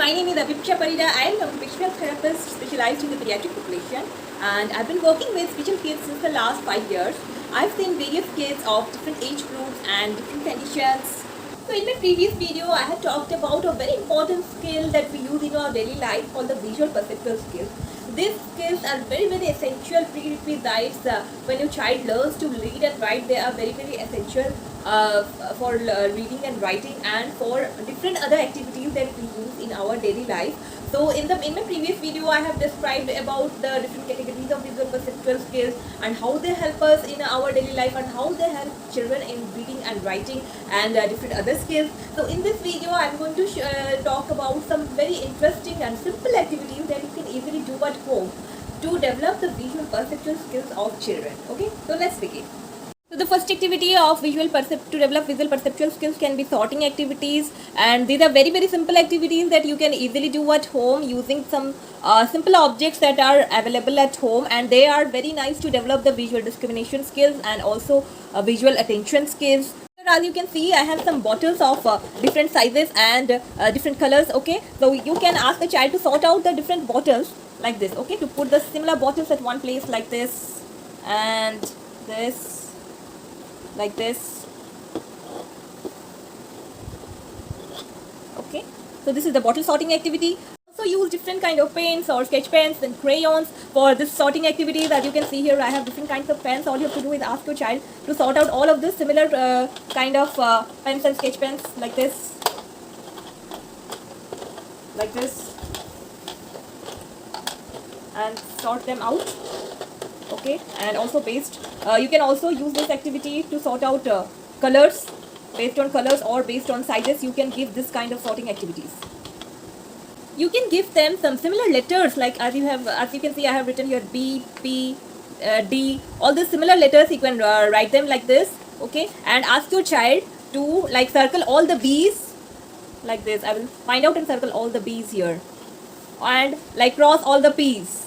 my name is Abhiksha Parida. I am a occupational therapist specialized in the pediatric population, and I've been working with special kids since the last 5 years. I've seen various kids of different age groups and different conditions. So in my previous video, I had talked about a very important skill that we use in our daily life called the visual perceptual skills. These skills are very essential prerequisites when your child learns to read and write. They are very essential for reading and writing and for different other activities that we use in our daily life. So in my previous video, I have described about the different categories of visual perceptual skills and how they help us in our daily life and how they help children in reading and writing and different other skills. So in this video, I am going to talk about some very interesting and simple activities that you can easily do at home to develop the visual perceptual skills of children. Okay, so let's begin. So the first activity of to develop visual perceptual skills can be sorting activities, and these are very simple activities that you can easily do at home using some simple objects that are available at home, and they are very nice to develop the visual discrimination skills and also visual attention skills. As you can see, I have some bottles of different sizes and different colors. Okay, so you can ask the child to sort out the different bottles like this. Okay, to put the similar bottles at one place like this and this, like this. Okay, so this is the bottle sorting activity. Also use different kind of paints or sketch pens and crayons for this sorting activities. As you can see here, I have different kinds of pens. All you have to do is ask your child to sort out all of this similar kind of pens and sketch pens like this, and sort them out. Okay, and also paste. You can also use this activity to sort out colors based on colors or based on sizes. You can give this kind of sorting activities. You can give them some similar letters, like as you can see, I have written here B, P, D. All these similar letters, you can write them like this. Okay, and ask your child to like circle all the B's like this. I will find out and circle all the B's here, and like cross all the P's.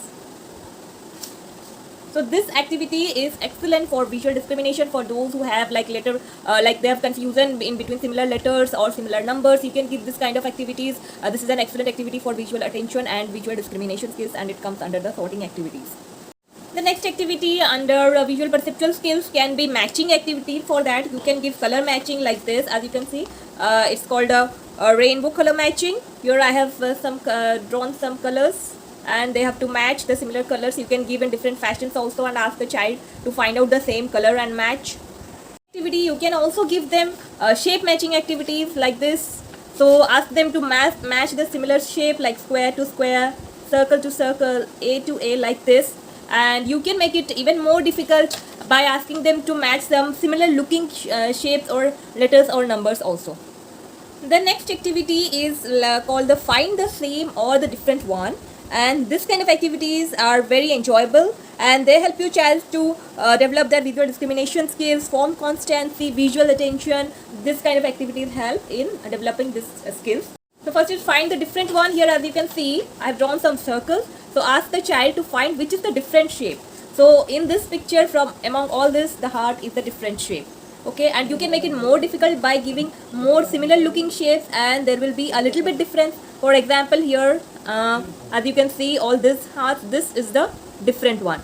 So this activity is excellent for visual discrimination for those who have like they have confusion in between similar letters or similar numbers. You can give this kind of activities. This is an excellent activity for visual attention and visual discrimination skills, and it comes under the sorting activities. The next activity under visual perceptual skills can be matching activity. For that, you can give color matching like this. As you can see, it's called a rainbow color matching. Here I have drawn some colors, and they have to match the similar colors. You can give in different fashions also and ask the child to find out the same color and match. Activity, you can also give them shape matching activities like this. So ask them to match the similar shape like square to square, circle to circle, A to A like this. And you can make it even more difficult by asking them to match some similar looking shapes or letters or numbers also. The next activity is called the find the same or the different one. And this kind of activities are very enjoyable, and they help your child to develop their visual discrimination skills, form constancy, visual attention. This kind of activities help in developing these skills. So first is find the different one. Here as you can see, I have drawn some circles. So ask the child to find which is the different shape. So in this picture, from among all this, the heart is the different shape. Okay, and you can make it more difficult by giving more similar looking shapes, and there will be a little bit difference. For example, here as you can see, all this hearts, this is the different one.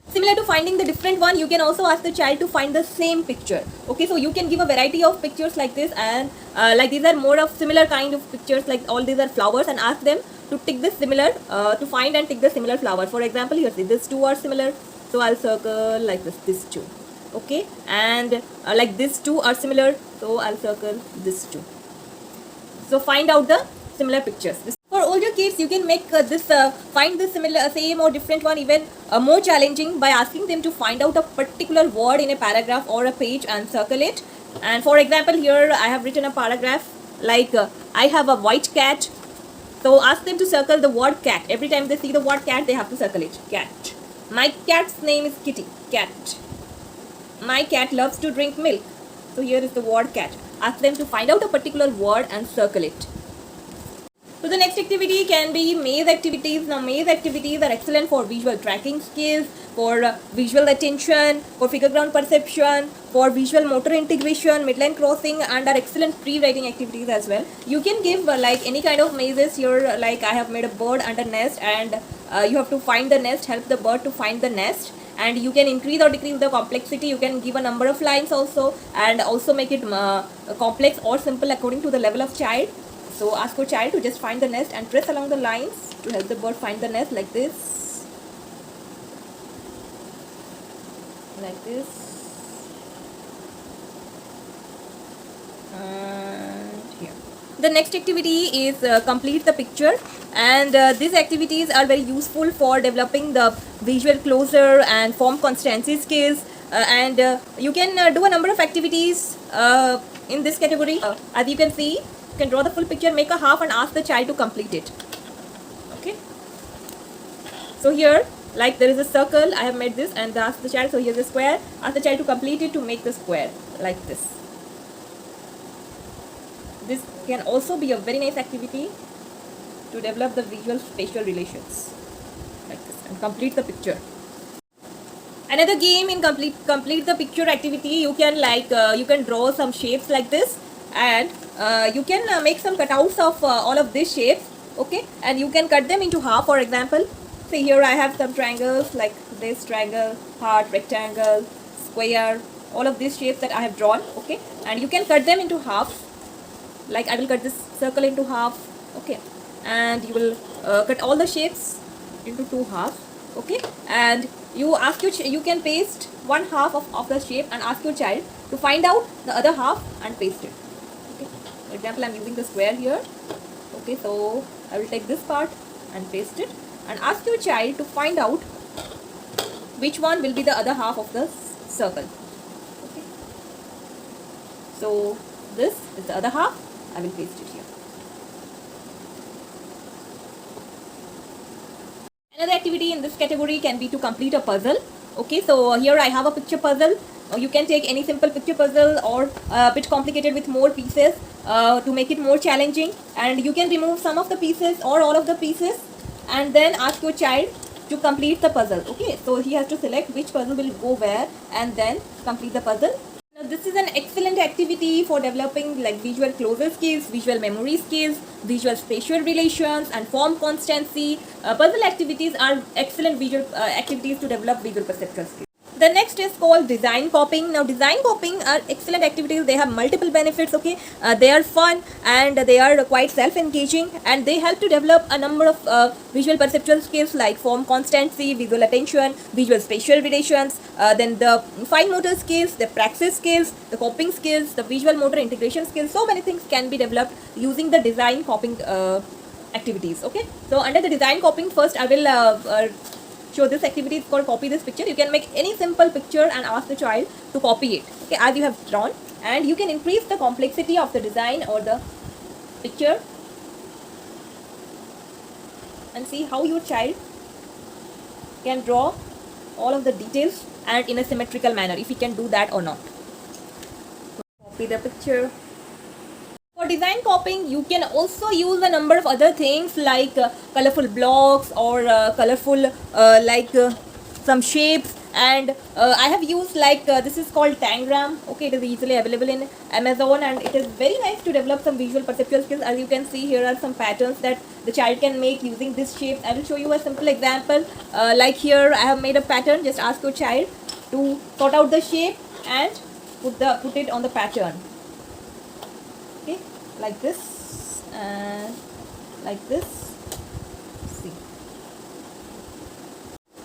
Similar to finding the different one, you can also ask the child to find the same picture. Okay, so you can give a variety of pictures like this, and like these are more of similar kind of pictures, like all these are flowers, and ask them to tick this similar to find and tick the similar flower. For example, here see these two are similar, so I'll circle like this two. Okay, and like these two are similar, so I'll circle this two. So find out the similar pictures. For older kids, you can make find the similar, same or different one even more challenging by asking them to find out a particular word in a paragraph or a page and circle it. And for example, here I have written a paragraph like I have a white cat. So ask them to circle the word cat. Every time they see the word cat, they have to circle it. Cat. My cat's name is Kitty. Cat. My cat loves to drink milk. So here is the word cat. Ask them to find out a particular word and circle it. So the next activity can be maze activities. Now maze activities are excellent for visual tracking skills, for visual attention, for figure ground perception, for visual motor integration, midline crossing, and are excellent pre-writing activities as well. You can give like any kind of mazes here, like I have made a bird under nest, and you have to find the nest, help the bird to find the nest, and you can increase or decrease the complexity. You can give a number of lines also, and also make it complex or simple according to the level of child. So ask your child to just find the nest and trace along the lines to help the bird find the nest, like this, like this, and here. The next activity is complete the picture, and these activities are very useful for developing the visual closure and form constancy skills, and you can do a number of activities in this category. As you can see, you can draw the full picture, make a half, and ask the child to complete it. Okay. So here, like there is a circle, I have made this, and ask the child. So here's a square. Ask the child to complete it to make the square like this. This can also be a very nice activity to develop the visual spatial relations, like this, and complete the picture. Another game in complete the picture activity, you can you can draw some shapes like this, and you can make some cutouts of all of these shapes, okay, and you can cut them into half. For example, see here I have some triangles like this, triangle, heart, rectangle, square, all of these shapes that I have drawn, okay, and you can cut them into half. Like I will cut this circle into half, okay, and you will cut all the shapes into two halves, okay, and you can paste one half of the shape and ask your child to find out the other half and paste it. Okay, for example, I'm using the square here, okay, so I will take this part and paste it, and ask your child to find out which one will be the other half of the circle. Okay, so this is the other half. I will paste it here. Another activity in this category can be to complete a puzzle. Okay, so here I have a picture puzzle. You can take any simple picture puzzle or a bit complicated with more pieces to make it more challenging, and you can remove some of the pieces or all of the pieces, and then ask your child to complete the puzzle. Okay, so he has to select which puzzle will go where and then complete the puzzle. Now this is an excellent activity for developing like visual closure skills, visual memory skills, visual spatial relations, and form constancy. Puzzle activities are excellent visual activities to develop visual perceptual skills. The next is called design copying. Now design copying are excellent activities. They have multiple benefits, okay. They are fun and they are quite self-engaging, and they help to develop a number of visual perceptual skills like form constancy, visual attention, visual spatial relations, then the fine motor skills, the praxis skills, the copying skills, the visual motor integration skills. So many things can be developed using the design copying activities, okay. So under the design copying, first I will show this activity. It's called copy this picture. You can make any simple picture and ask the child to copy it, okay, as you have drawn, and you can increase the complexity of the design or the picture, and see how your child can draw all of the details and in a symmetrical manner, if he can do that or not. Copy the picture. For design copying, you can also use a number of other things like colorful blocks or colorful some shapes, and I have used this is called Tangram, okay. It is easily available in Amazon, and it is very nice to develop some visual perceptual skills. As you can see, here are some patterns that the child can make using this shape. I will show you a simple example. Like here I have made a pattern. Just ask your child to sort out the shape and put it on the pattern, okay, like this and like this. See,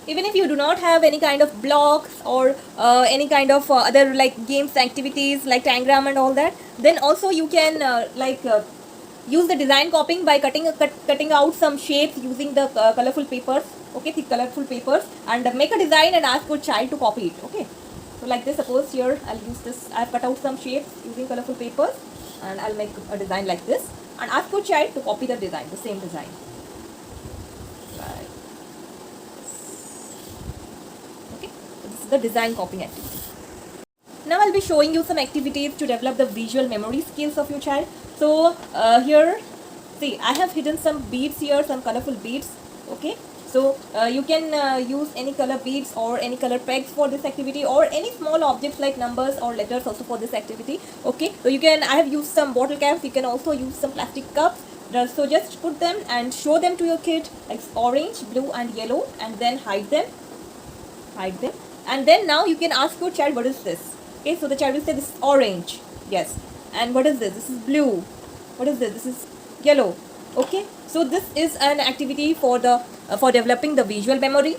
even if you do not have any kind of blocks or any kind of other like games activities like Tangram and all that, then also you can use the design copying by cutting out some shapes using the colorful papers, okay, thick colorful papers, and make a design and ask your child to copy it, okay. So like this, suppose here I'll use this, I've cut out some shapes using colorful papers, and I'll make a design like this, and ask your child to copy the design, the same design. Right. Okay, so this is the design copying activity. Now I'll be showing you some activities to develop the visual memory skills of your child. So here See, I have hidden some beads here, some colorful beads. Okay, so you can use any color beads or any color pegs for this activity, or any small objects like numbers or letters also for this activity. Okay, so you can, I have used some bottle caps. You can also use some plastic cups. So just put them and show them to your kid, like orange, blue and yellow, and then hide them, and then now you can ask your child, what is this? Okay, so the child will say, this is orange. Yes. And what is this? This is blue. What is this? This is yellow. Okay, so this is an activity for the for developing the visual memory.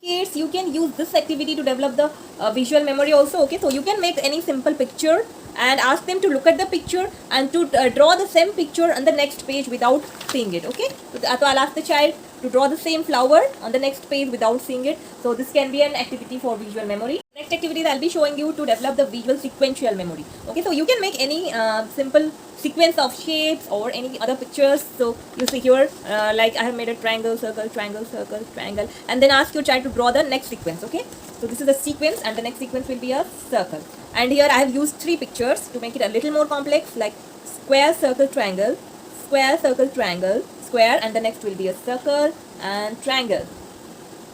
Kids, you can use this activity to develop the visual memory also. Okay, so you can make any simple picture and ask them to look at the picture and to draw the same picture on the next page without seeing it. Okay, so I'll ask the child to draw the same flower on the next page without seeing it. So this can be an activity for visual memory. Next activity I'll be showing you to develop the visual sequential memory. Okay, so you can make any simple sequence of shapes or any other pictures. So you see here, like I have made a triangle, circle, triangle, circle, triangle, and then ask your child to draw the next sequence. Okay, so this is a sequence and the next sequence will be a circle. And here I have used 3 pictures to make it a little more complex, like square, circle, triangle, square, circle, triangle, square, and the next will be a circle and triangle.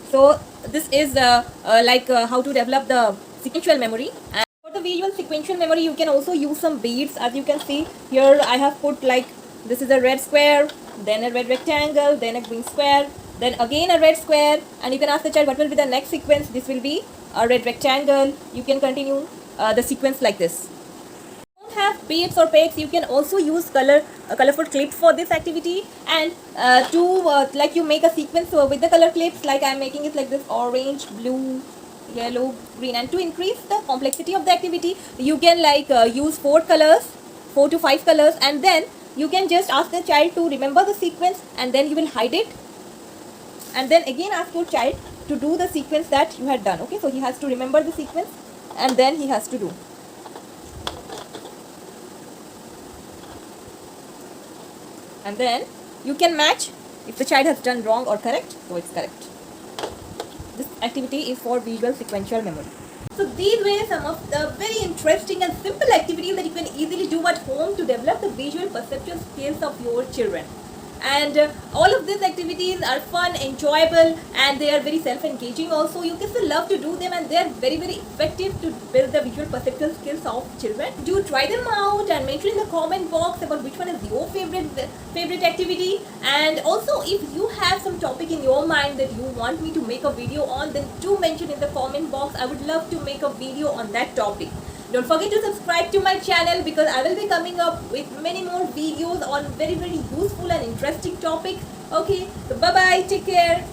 So this is how to develop the sequential memory. And for the visual sequential memory, you can also use some beads. As you can see here, I have put, like, this is a red square, then a red rectangle, then a green square, then again a red square, and you can ask the child what will be the next sequence. This will be a red rectangle. You can continue the sequence like this. Have beads or pegs, you can also use colorful clips for this activity, and like you make a sequence with the color clips, like I am making it like this: orange, blue, yellow, green. And to increase the complexity of the activity, you can use 4 to 5 colors, and then you can just ask the child to remember the sequence, and then you will hide it, and then again ask your child to do the sequence that you had done. Okay, so he has to remember the sequence and then he has to do. And then you can match if the child has done wrong or correct, so it's correct. This activity is for visual sequential memory. So these were some of the very interesting and simple activities that you can easily do at home to develop the visual perceptual skills of your children. And all of these activities are fun, enjoyable, and they are very self-engaging also. You can still love to do them, and they are very, very effective to build the visual perceptual skills of children. Do try them out and mention in the comment box about which one is your favorite activity. And also, if you have some topic in your mind that you want me to make a video on, then do mention in the comment box. I would love to make a video on that topic. Don't forget to subscribe to my channel, because I will be coming up with many more videos on very, very useful and interesting topics. Okay, so bye bye, take care.